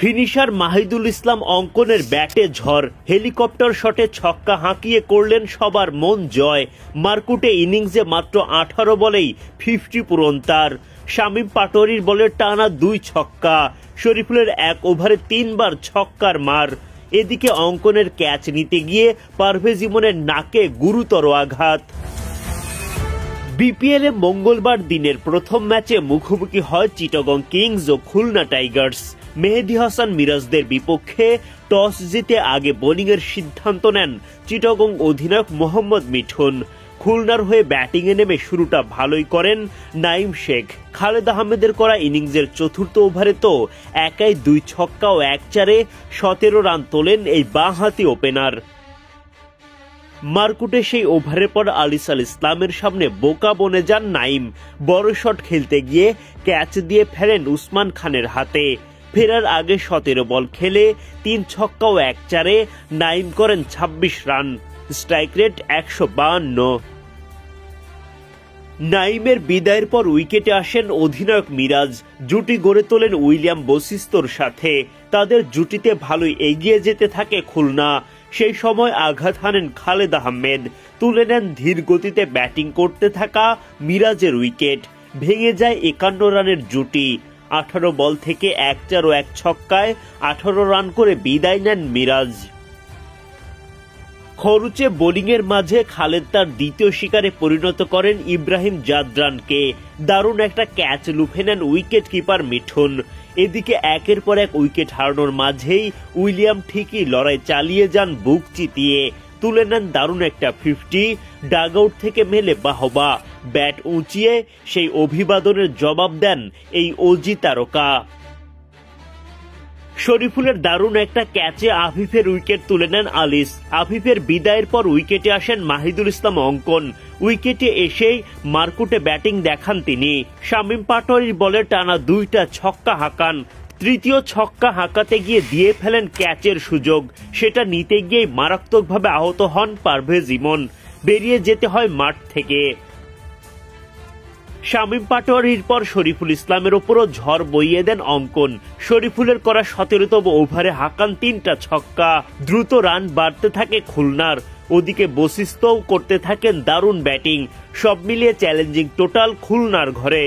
Finisher Mahidul ইসলাম অঙ্কনের ব্যাটে ঝড়, হেলিকপ্টার শটে ছক্কা হাঁকিয়ে করলেন সবার মন জয়। মারকুটে ইনিংসে মাত্র 18 বলেই 50 পূরণ তার। শামীম পাটোয়ারির বলে টানা 2 ছক্কা, শরীফুলের 1 ওভারে 3 বার ছক্কার মার। এদিকে অঙ্কনের ক্যাচ নিতে গিয়ে পারভেজ ইমনের নাকে গুরুতর আঘাত। বিপিএল এ মঙ্গলবার দিনের প্রথম ম্যাচে মুখোমুখি হয় চিটাগং কিংস ও খুলনা টাইগার্স। মেহেদী হাসান মিরাজদের বিপক্ষে টস জিতে আগে বোলিংয়ের সিদ্ধান্ত নেন চিটাগং অধিনায়ক মোহাম্মদ মিঠুন। খুলনার হয়ে ব্যাটিংয়ে নেমে শুরুটা ভালোই করেন নাঈম শেখ। খালেদ আহমেদের করা ইনিংসের চতুর্থ ওভারে তো একাই 2 ছক্কা ও 1 চারে 17 রান তোলেন এই বাঁহাতি ওপেনার। মারকুটে সেই ওভারের পর আলিসাল ইসলামের সামনে বোকা বনে যান নাঈম। বড় শট খেলতে গিয়ে ক্যাচ দিয়ে ফেলেন উসমান খানের হাতে। ফেরার আগে 17 বল খেলে 3 ছক্কা ও 1 চারে নাঈম করেন 26 রান, স্ট্রাইক রেট 152। নাঈমের বিদায়ের পর উইকেটে আসেন অধিনায়ক মিরাজ। জুটি গড়ে তোলেন উইলিয়াম বশিস্তর সাথে। তাদের জুটিতে ভালোই এগিয়ে যেতে থাকে খুলনা। সেই সময় আঘাত হানেন খালেদ আহমেদ, তুলে নেন ধীর গতিতে ব্যাটিং করতে থাকা মিরাজের উইকেট। ভেঙে যায় 51 রানের জুটি। 18 বল থেকে 1 চার ও 1 ছক্কায় 18 রান করে বিদায় নেন মিরাজ। খরুচে বোলিংয়ের মাঝে খালেদ তার দ্বিতীয় শিকারে পরিণত করেন ইব্রাহিম জাদরানকে। দারুণ একটা ক্যাচ লুফে নেন উইকেট কিপার মিঠুন। এদিকে একের পর এক উইকেট হারানোর মাঝেই উইলিয়াম ঠিকই লড়াই চালিয়ে যান বুক চিতিয়ে, তুলে নেন দারুণ একটা 50। ডাগ আউট থেকে মেলে বাহবা, ব্যাট উঁচিয়ে সেই অভিবাদনের জবাব দেন এই অজি তারকা। শরীফুলের দারুণ একটা ক্যাচে আফিফের উইকেট তুলে নেন আলিস। আফিফের বিদায়ের পর উইকেটে আসেন মাহিদুল ইসলাম অঙ্কন। উইকেটে এসেই মারকুটে ব্যাটিং দেখান তিনি। শামীম পাটোয়ারির বলে টানা 2টা ছক্কা হাঁকান। তৃতীয় ছক্কা হাঁকাতে গিয়ে দিয়ে ফেলেন ক্যাচের সুযোগ। সেটা নিতে গিয়েই মারাত্মকভাবে আহত হন পারভেজ ইমন। বেরিয়ে যেতে হয় মাঠ থেকে। শামীম পাটোয়ারির পর শরীফুল ইসলামের ওপরও ঝড় বইয়ে দেন অঙ্কন। শরীফুলের করা 17তম ওভারে হাঁকান 3টা ছক্কা। দ্রুত রান বাড়তে থাকে খুলনার। ওদিকে বশিস্তও করতে থাকেন দারুণ ব্যাটিং। সব মিলিয়ে চ্যালেঞ্জিং টোটাল খুলনার ঘরে।